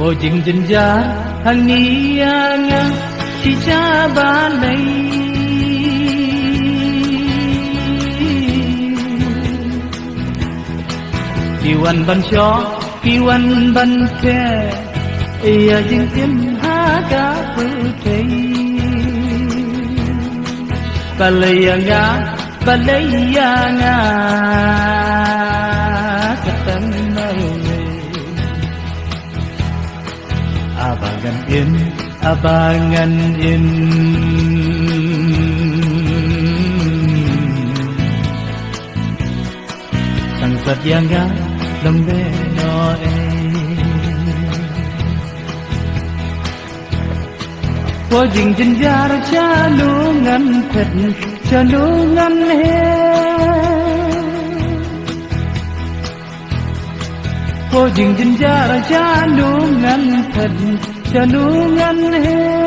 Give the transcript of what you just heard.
vô chừng chân giá hàng ni nga chỉ cha ba này kiwan ban cho kiwan ban khe ia jing tim ha ka pu thei balaya nga satan mai abangan in sang satyanga lambe no vô dình chân gia ra cha lu ngăn thật cha lu ngăn he vô dình chân gia ra cha lu ngăn thật cha lu ngăn he